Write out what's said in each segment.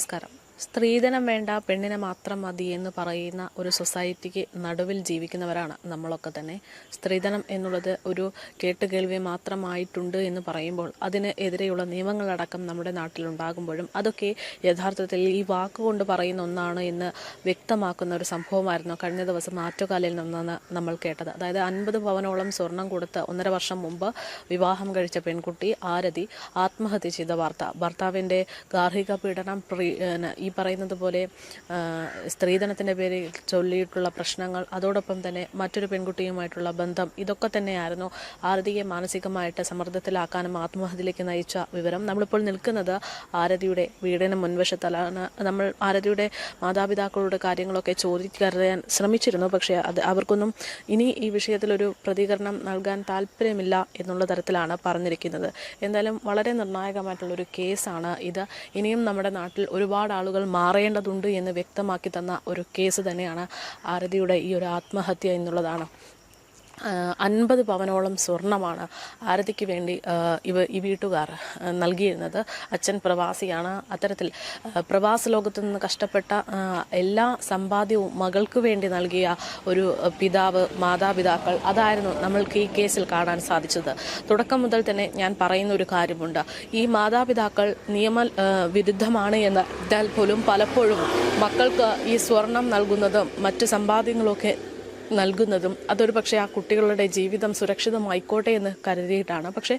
നമസ്കാരം. സ്ത്രീധനം വേണ്ട, പെണ്ണിനെ മാത്രം മതി എന്ന് പറയുന്ന ഒരു സൊസൈറ്റിക്ക് നടുവിൽ ജീവിക്കുന്നവരാണ് നമ്മളൊക്കെ തന്നെ. സ്ത്രീധനം എന്നുള്ളത് ഒരു കേട്ടുകേൾവി മാത്രമായിട്ടുണ്ട് എന്ന് പറയുമ്പോൾ അതിന് എതിരെയുള്ള നിയമങ്ങളടക്കം നമ്മുടെ നാട്ടിലുണ്ടാകുമ്പോഴും അതൊക്കെ യഥാർത്ഥത്തിൽ ഈ വാക്കുകൊണ്ട് പറയുന്ന ഒന്നാണ് എന്ന് വ്യക്തമാക്കുന്ന ഒരു സംഭവമായിരുന്നു കഴിഞ്ഞ ദിവസം ആറ്റുകാലിൽ നിന്നാണ് നമ്മൾ കേട്ടത്. അതായത് 50 പവനോളം സ്വർണം കൊടുത്ത് 1.5 വർഷം മുമ്പ് വിവാഹം കഴിച്ച പെൺകുട്ടി ആരതി ആത്മഹത്യ ചെയ്ത വാർത്ത. ഭർത്താവിൻ്റെ ഗാർഹിക പീഡനം, ഈ പറയുന്നത് പോലെ സ്ത്രീധനത്തിൻ്റെ പേരിൽ ചൊല്ലിയിട്ടുള്ള പ്രശ്നങ്ങൾ, അതോടൊപ്പം തന്നെ മറ്റൊരു പെൺകുട്ടിയുമായിട്ടുള്ള ബന്ധം, ഇതൊക്കെ തന്നെയായിരുന്നു ആരതിയെ മാനസികമായിട്ട് സമ്മർദ്ദത്തിലാക്കാനും ആത്മഹത്യയിലേക്ക് നയിച്ച വിവരം. നമ്മളിപ്പോൾ നിൽക്കുന്നത് ആരതിയുടെ വീടിന് മുൻവശത്താണ്. നമ്മൾ ആരതിയുടെ മാതാപിതാക്കളുടെ കാര്യങ്ങളൊക്കെ ചോദിച്ചറിയാൻ ശ്രമിച്ചിരുന്നു. പക്ഷേ അവർക്കൊന്നും ഇനി ഈ വിഷയത്തിലൊരു പ്രതികരണം നൽകാൻ താല്പര്യമില്ല എന്നുള്ള തരത്തിലാണ് പറഞ്ഞിരിക്കുന്നത്. എന്തായാലും വളരെ നിർണായകമായിട്ടുള്ളൊരു കേസാണ് ഇത്. ഇനിയും നമ്മുടെ നാട്ടിൽ ഒരുപാട് ആളുകൾ മാറേണ്ടതുണ്ട് എന്ന് വ്യക്തമാക്കി തന്ന ഒരു കേസ് തന്നെയാണ് ആരതിയുടെ ഈ ഒരു ആത്മഹത്യ എന്നുള്ളതാണ്. 50 പവനോളം സ്വർണമാണ് ആരതിക്ക് വേണ്ടി ഈ വീട്ടുകാർ നൽകിയിരുന്നത്. അച്ഛൻ പ്രവാസിയാണ്. അത്തരത്തിൽ പ്രവാസ ലോകത്തു നിന്ന് കഷ്ടപ്പെട്ട എല്ലാ സമ്പാദ്യവും മകൾക്ക് വേണ്ടി നൽകിയ ഒരു പിതാവ്, മാതാപിതാക്കൾ, അതായിരുന്നു നമ്മൾക്ക് ഈ കേസിൽ കാണാൻ സാധിച്ചത്. തുടക്കം മുതൽ തന്നെ ഞാൻ പറയുന്ന ഒരു കാര്യമുണ്ട്. ഈ മാതാപിതാക്കൾ നിയമവിരുദ്ധമാണ് എന്നാൽ പോലും പലപ്പോഴും മക്കൾക്ക് ഈ സ്വർണം നൽകുന്നതും മറ്റ് സമ്പാദ്യങ്ങളൊക്കെ നൽകുന്നതും അതൊരു പക്ഷേ ആ കുട്ടികളുടെ ജീവിതം സുരക്ഷിതമായിക്കോട്ടെ എന്ന് കരുതിയിട്ടാണ്. പക്ഷേ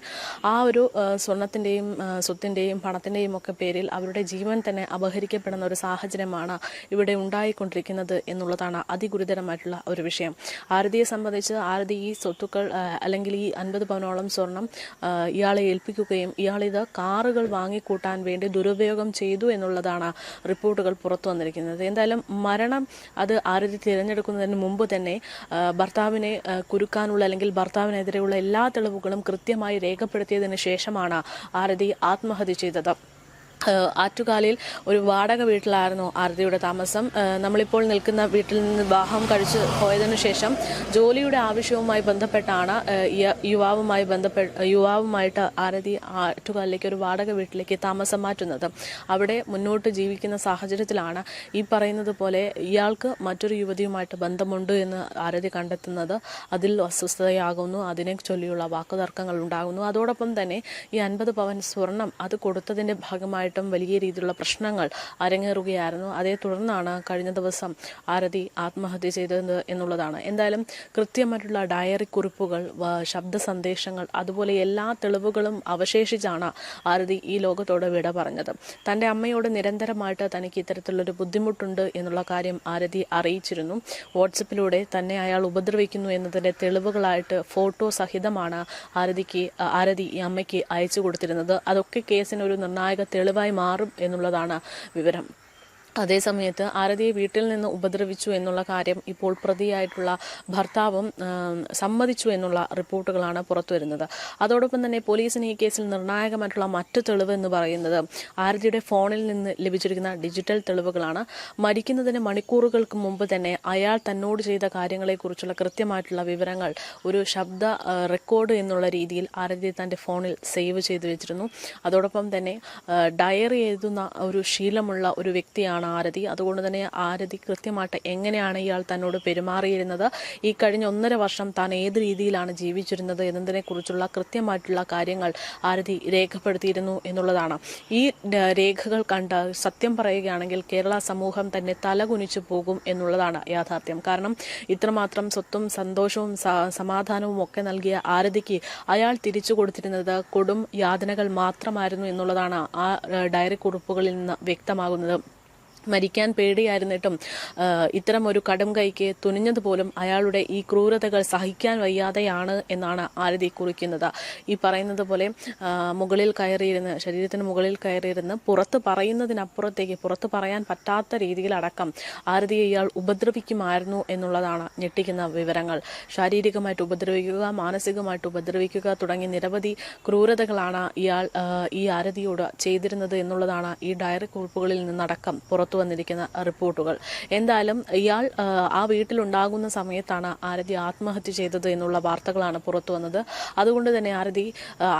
ആ ഒരു സ്വർണത്തിൻ്റെയും സ്വത്തിൻ്റെയും പണത്തിൻ്റെയും ഒക്കെ പേരിൽ അവരുടെ ജീവൻ തന്നെ അപഹരിക്കപ്പെടുന്ന ഒരു സാഹചര്യമാണ് ഇവിടെ ഉണ്ടായിക്കൊണ്ടിരിക്കുന്നത് എന്നുള്ളതാണ് അതിഗുരുതരമായിട്ടുള്ള ഒരു വിഷയം. ആരതിയെ സംബന്ധിച്ച് ആരതി ഈ സ്വത്തുക്കൾ അല്ലെങ്കിൽ ഈ 50 പവനോളം സ്വർണം ഇയാളെ ഏൽപ്പിക്കുകയും ഇയാളിത് കാറുകൾ വാങ്ങിക്കൂട്ടാൻ വേണ്ടി ദുരുപയോഗം ചെയ്തു എന്നുള്ളതാണ് റിപ്പോർട്ടുകൾ പുറത്തു വന്നിരിക്കുന്നത്. എന്തായാലും മരണം അത് ആരതി തിരഞ്ഞെടുക്കുന്നതിന് മുമ്പ് തന്നെ ഭർത്താവിനെ കുരുക്കാനുള്ള അല്ലെങ്കിൽ ഭർത്താവിനെതിരെയുള്ള എല്ലാ തെളിവുകളും കൃത്യമായി രേഖപ്പെടുത്തിയതിനു ശേഷമാണ് ആരതി ആത്മഹത്യ ചെയ്തത്. ആറ്റുകാലിൽ ഒരു വാടക വീട്ടിലായിരുന്നു ആരതിയുടെ താമസം. നമ്മളിപ്പോൾ നിൽക്കുന്ന വീട്ടിൽ നിന്ന് വിവാഹം കഴിച്ച് പോയതിനു ശേഷം ജോലിയുടെ ആവശ്യവുമായി ബന്ധപ്പെട്ടാണ് യുവാവുമായിട്ട് ആരതി ആറ്റുകാലിലേക്ക് ഒരു വാടക വീട്ടിലേക്ക് താമസം മാറ്റുന്നത്. അവിടെ മുന്നോട്ട് ജീവിക്കുന്ന സാഹചര്യത്തിലാണ് ഈ പറയുന്നത് പോലെ ഇയാൾക്ക് മറ്റൊരു യുവതിയുമായിട്ട് ബന്ധമുണ്ട് എന്ന് ആരതി കണ്ടെത്തുന്നത്. അതിൽ അസ്വസ്ഥതയാകുന്നു, അതിനെ ചൊല്ലിയുള്ള വാക്കുതർക്കങ്ങൾ ഉണ്ടാകുന്നു. അതോടൊപ്പം തന്നെ ഈ 50 പവൻ സ്വർണം അത് കൊടുത്തതിൻ്റെ ഭാഗമായി വലിയ രീതിയിലുള്ള പ്രശ്നങ്ങൾ അരങ്ങേറുകയായിരുന്നു. അതേ തുടർന്നാണ് കഴിഞ്ഞ ദിവസം ആരതി ആത്മഹത്യ ചെയ്തത് എന്നുള്ളതാണ്. എന്തായാലും കൃത്യമായിട്ടുള്ള ഡയറി കുറിപ്പുകൾ, ശബ്ദ സന്ദേശങ്ങൾ, അതുപോലെ എല്ലാ തെളിവുകളും അവശേഷിച്ചാണ് ആരതി ഈ ലോകത്തോട് വിട പറഞ്ഞത്. തൻ്റെ അമ്മയോട് നിരന്തരമായിട്ട് തനിക്ക് ഇത്തരത്തിലുള്ളൊരു ബുദ്ധിമുട്ടുണ്ട് എന്നുള്ള കാര്യം ആരതി അറിയിച്ചിരുന്നു. വാട്സപ്പിലൂടെ തന്നെ അയാൾ ഉപദ്രവിക്കുന്നു എന്നതിൻ്റെ തെളിവുകളായിട്ട് ഫോട്ടോ സഹിതമാണ് ആരതി ഈ അമ്മയ്ക്ക് അയച്ചു കൊടുത്തിരുന്നത്. അതൊക്കെ കേസിനൊരു നിർണായക തെളിവായി മാറും എന്നുള്ളതാണ് വിവരം. അതേസമയത്ത് ആരതിയെ വീട്ടിൽ നിന്ന് ഉപദ്രവിച്ചു എന്നുള്ള കാര്യം ഇപ്പോൾ പ്രതിയായിട്ടുള്ള ഭർത്താവും സമ്മതിച്ചു എന്നുള്ള റിപ്പോർട്ടുകളാണ് പുറത്തു വരുന്നത്. അതോടൊപ്പം തന്നെ പോലീസിന് ഈ കേസിൽ നിർണായകമായിട്ടുള്ള മറ്റു തെളിവ് എന്ന് പറയുന്നത് ആരതിയുടെ ഫോണിൽ നിന്ന് ലഭിച്ചിരിക്കുന്ന ഡിജിറ്റൽ തെളിവുകളാണ്. മരിക്കുന്നതിന് മണിക്കൂറുകൾക്ക് മുമ്പ് തന്നെ അയാൾ തന്നോട് ചെയ്ത കാര്യങ്ങളെക്കുറിച്ചുള്ള കൃത്യമായിട്ടുള്ള വിവരങ്ങൾ ഒരു ശബ്ദ റെക്കോർഡ് എന്നുള്ള രീതിയിൽ ആരതി തൻ്റെ ഫോണിൽ സേവ് ചെയ്തു വെച്ചിരുന്നു. അതോടൊപ്പം തന്നെ ഡയറി എഴുതുന്ന ഒരു ശീലമുള്ള ഒരു വ്യക്തിയാണ് ആരതി. അതുകൊണ്ട് തന്നെ ആരതി കൃത്യമായിട്ട് എങ്ങനെയാണ് ഇയാൾ തന്നോട് പെരുമാറിയിരുന്നത്, ഈ കഴിഞ്ഞ 1.5 വർഷം താൻ ഏത് രീതിയിലാണ് ജീവിച്ചിരുന്നത് എന്നതിനെ കുറിച്ചുള്ള കൃത്യമായിട്ടുള്ള കാര്യങ്ങൾ ആരതി രേഖപ്പെടുത്തിയിരുന്നു എന്നുള്ളതാണ്. ഈ രേഖകൾ കണ്ട് സത്യം പറയുകയാണെങ്കിൽ കേരള സമൂഹം തന്നെ തലകുനിച്ചു പോകും എന്നുള്ളതാണ് യാഥാർത്ഥ്യം. കാരണം ഇത്രമാത്രം സ്വത്തും സന്തോഷവും സമാധാനവും ഒക്കെ നൽകിയ ആരതിക്ക് അയാൾ തിരിച്ചു കൊടുത്തിരുന്നത് കൊടും യാതനകൾ മാത്രമായിരുന്നു എന്നുള്ളതാണ് ആ ഡയറി കുറിപ്പുകളിൽ നിന്ന് വ്യക്തമാകുന്നത്. മരിക്കാൻ പേടിയായിരുന്നിട്ടും ഇത്തരം ഒരു കടും കൈക്ക് തുനിഞ്ഞതുപോലും അയാളുടെ ഈ ക്രൂരതകൾ സഹിക്കാൻ വയ്യാതെയാണ് എന്നാണ് ആരതി കുറിക്കുന്നത്. ഈ പറയുന്നത് പോലെ മുകളിൽ കയറിയിരുന്ന്, ശരീരത്തിന് മുകളിൽ കയറിയിരുന്ന് പുറത്ത് പറയുന്നതിനപ്പുറത്തേക്ക്, പുറത്ത് പറയാൻ പറ്റാത്ത രീതിയിലടക്കം ആരതിയെ ഇയാൾ ഉപദ്രവിക്കുമായിരുന്നു എന്നുള്ളതാണ് ഞെട്ടിക്കുന്ന വിവരങ്ങൾ. ശാരീരികമായിട്ട് ഉപദ്രവിക്കുക, മാനസികമായിട്ട് ഉപദ്രവിക്കുക തുടങ്ങി നിരവധി ക്രൂരതകളാണ് ഇയാൾ ഈ ആരതിയോട് ചെയ്തിരുന്നത് എന്നുള്ളതാണ് ഈ ഡയറി കുറിപ്പുകളിൽ നിന്നടക്കം പുറത്തു പുറത്തു വന്നിരിക്കുന്ന റിപ്പോർട്ടുകൾ. എന്തായാലും ഇയാൾ ആ വീട്ടിലുണ്ടാകുന്ന സമയത്താണ് ആരതി ആത്മഹത്യ ചെയ്തത് എന്നുള്ള വാർത്തകളാണ് പുറത്തു വന്നത്. അതുകൊണ്ട് തന്നെ ആരതി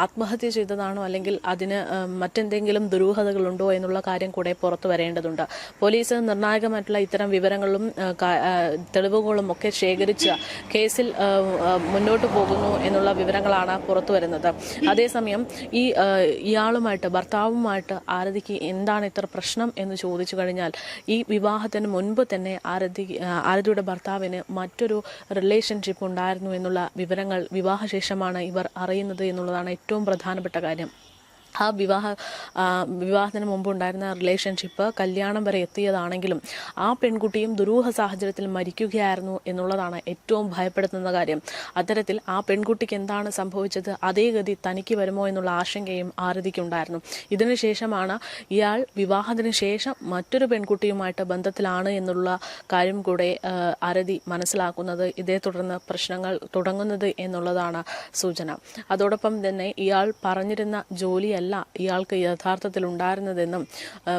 ആത്മഹത്യ ചെയ്തതാണോ അല്ലെങ്കിൽ അതിന് മറ്റെന്തെങ്കിലും ദുരൂഹതകളുണ്ടോ എന്നുള്ള കാര്യം കൂടെ പുറത്തു വരേണ്ടതുണ്ട്. പോലീസ് നിർണായകമായിട്ടുള്ള ഇത്തരം വിവരങ്ങളും തെളിവുകളും ഒക്കെ ശേഖരിച്ച് കേസിൽ മുന്നോട്ട് പോകുന്നു എന്നുള്ള വിവരങ്ങളാണ് പുറത്തു വരുന്നത്. അതേസമയം ഇയാളുമായിട്ട് ഭർത്താവുമായിട്ട് ആരതിക്ക് എന്താണ് ഇത്ര പ്രശ്നം എന്ന് ചോദിച്ചു കഴിഞ്ഞാൽ, ഈ വിവാഹത്തിന് മുൻപ് തന്നെ ആരതിയുടെ ഭർത്താവിന് മറ്റൊരു റിലേഷൻഷിപ്പ് ഉണ്ടായിരുന്നു എന്നുള്ള വിവരങ്ങൾ വിവാഹശേഷമാണ് ഇവർ അറിയുന്നത് എന്നുള്ളതാണ് ഏറ്റവും പ്രധാനപ്പെട്ട കാര്യം. ആ വിവാഹത്തിന് മുമ്പ് ഉണ്ടായിരുന്ന റിലേഷൻഷിപ്പ് കല്യാണം വരെ എത്തിയതാണെങ്കിലും ആ പെൺകുട്ടിയും ദുരൂഹ സാഹചര്യത്തിൽ മരിക്കുകയായിരുന്നു എന്നുള്ളതാണ് ഏറ്റവും ഭയപ്പെടുത്തുന്ന കാര്യം. അത്തരത്തിൽ ആ പെൺകുട്ടിക്ക് എന്താണ് സംഭവിച്ചത്, അതേ ഗതി തനിക്ക് വരുമോ എന്നുള്ള ആശങ്കയും ആരതിക്കുണ്ടായിരുന്നു. ഇതിനുശേഷമാണ് ഇയാൾ വിവാഹത്തിന് ശേഷം മറ്റൊരു പെൺകുട്ടിയുമായിട്ട് ബന്ധത്തിലാണ് എന്നുള്ള കാര്യം കൂടെ ആരതി മനസ്സിലാക്കുന്നത്. ഇതേ തുടർന്ന് പ്രശ്നങ്ങൾ തുടങ്ങുന്നത് എന്നുള്ളതാണ് സൂചന. അതോടൊപ്പം തന്നെ ഇയാൾ പറഞ്ഞിരുന്ന ജോലിയല്ല ഇയാൾക്ക് യഥാർത്ഥത്തിൽ ഉണ്ടായിരുന്നതെന്നും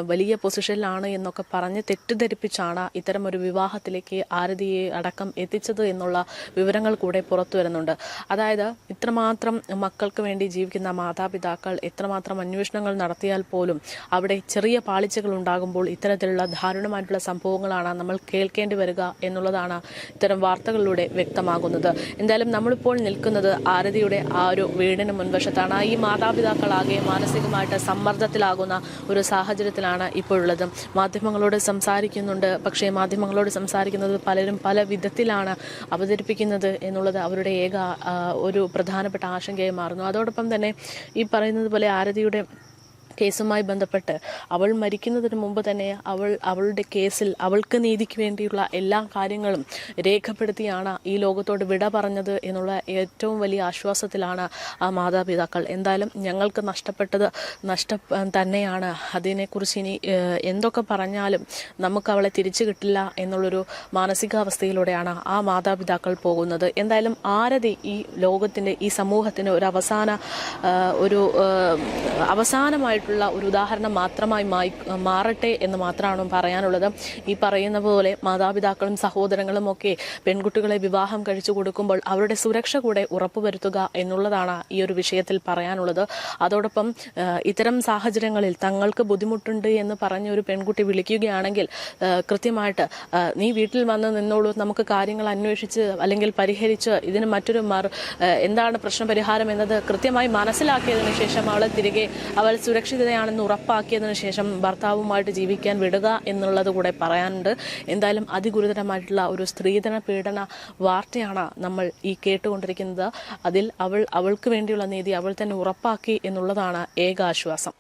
വലിയ പൊസിഷനിലാണ് എന്നൊക്കെ പറഞ്ഞ് തെറ്റിദ്ധരിപ്പിച്ചാണ് ഇത്തരം ഒരു വിവാഹത്തിലേക്ക് ആരതിയെ അടക്കം എത്തിച്ചത് എന്നുള്ള വിവരങ്ങൾ കൂടെ പുറത്തു വരുന്നുണ്ട്. അതായത് ഇത്രമാത്രം മക്കൾക്ക് വേണ്ടി ജീവിക്കുന്ന മാതാപിതാക്കൾ എത്രമാത്രം അന്വേഷണങ്ങൾ നടത്തിയാൽ പോലും അവിടെ ചെറിയ പാളിച്ചകൾ ഉണ്ടാകുമ്പോൾ ഇത്തരത്തിലുള്ള ദാരുണമായിട്ടുള്ള സംഭവങ്ങളാണ് നമ്മൾ കേൾക്കേണ്ടി വരിക എന്നുള്ളതാണ് ഇത്തരം വാർത്തകളിലൂടെ വ്യക്തമാകുന്നത്. എന്തായാലും നമ്മളിപ്പോൾ നിൽക്കുന്നത് ആരതിയുടെ ആ ഒരു വീടിന് മുൻവശത്താണ്. ഈ മാതാപിതാക്കളാകെ മാനസികമായിട്ട് സമ്മർദ്ദത്തിലാകുന്ന ഒരു സാഹചര്യത്തിലാണ് ഇപ്പോഴുള്ളത്. മാധ്യമങ്ങളോട് സംസാരിക്കുന്നുണ്ട്, പക്ഷേ മാധ്യമങ്ങളോട് സംസാരിക്കുന്നത് പലരും പല വിധത്തിലാണ് അവതരിപ്പിക്കുന്നത് എന്നുള്ളത് അവരുടെ ഒരു പ്രധാനപ്പെട്ട ആശങ്കയായി മാറുന്നു. അതോടൊപ്പം തന്നെ ഈ പറയുന്നത് പോലെ ആരതിയുടെ കേസുമായി ബന്ധപ്പെട്ട് അവൾ മരിക്കുന്നതിന് മുമ്പ് തന്നെ അവളുടെ കേസിൽ അവൾക്ക് നീതിക്ക് വേണ്ടിയുള്ള എല്ലാ കാര്യങ്ങളും രേഖപ്പെടുത്തിയാണ് ഈ ലോകത്തോട് വിട പറഞ്ഞത് എന്നുള്ള ഏറ്റവും വലിയ ആശ്വാസത്തിലാണ് ആ മാതാപിതാക്കൾ. എന്തായാലും ഞങ്ങൾക്ക് നഷ്ടപ്പെട്ടത് തന്നെയാണ്. അതിനെക്കുറിച്ച് ഇനി എന്തൊക്കെ പറഞ്ഞാലും നമുക്ക് അവളെ തിരിച്ചു കിട്ടില്ല എന്നുള്ളൊരു മാനസികാവസ്ഥയിലൂടെയാണ് ആ മാതാപിതാക്കൾ പോകുന്നത്. എന്തായാലും ആരതി ഈ ലോകത്തിൻ്റെ ഈ സമൂഹത്തിന് ഒരു അവസാനമായിട്ടുള്ള ഒരു ഉദാഹരണം മാത്രമായി മാറട്ടെ എന്ന് മാത്രമാണ് പറയാനുള്ളത്. ഈ പറയുന്ന പോലെ മാതാപിതാക്കളും സഹോദരങ്ങളും ഒക്കെ പെൺകുട്ടികളെ വിവാഹം കഴിച്ചു കൊടുക്കുമ്പോൾ അവരുടെ സുരക്ഷ കൂടെ ഉറപ്പുവരുത്തുക എന്നുള്ളതാണ് ഈ ഒരു വിഷയത്തിൽ പറയാനുള്ളത്. അതോടൊപ്പം ഇത്തരം സാഹചര്യങ്ങളിൽ തങ്ങൾക്ക് ബുദ്ധിമുട്ടുണ്ട് എന്ന് പറഞ്ഞ ഒരു പെൺകുട്ടി വിളിക്കുകയാണെങ്കിൽ കൃത്യമായിട്ട് നീ വീട്ടിൽ വന്ന് നിന്നോളൂ, നമുക്ക് കാര്യങ്ങൾ അന്വേഷിച്ച് അല്ലെങ്കിൽ പരിഹരിച്ച് ഇതിന് മറ്റൊരു എന്താണ് പ്രശ്നപരിഹാരം എന്നത് കൃത്യമായി മനസ്സിലാക്കിയതിനു ശേഷം അവൾ സുരക്ഷിതയാണെന്ന് ഉറപ്പാക്കിയതിനു ശേഷം ഭർത്താവുമായിട്ട് ജീവിക്കാൻ വിടുക എന്നുള്ളത് കൂടെ പറയാനുണ്ട്. എന്തായാലും അതിഗുരുതരമായിട്ടുള്ള ഒരു സ്ത്രീധന പീഡന വാർത്തയാണ് നമ്മൾ ഈ കേട്ടുകൊണ്ടിരിക്കുന്നത്. അതിൽ അവൾക്ക് വേണ്ടിയുള്ള നീതി അവൾ തന്നെ ഉറപ്പാക്കി എന്നുള്ളതാണ് ഏക ആശ്വാസം.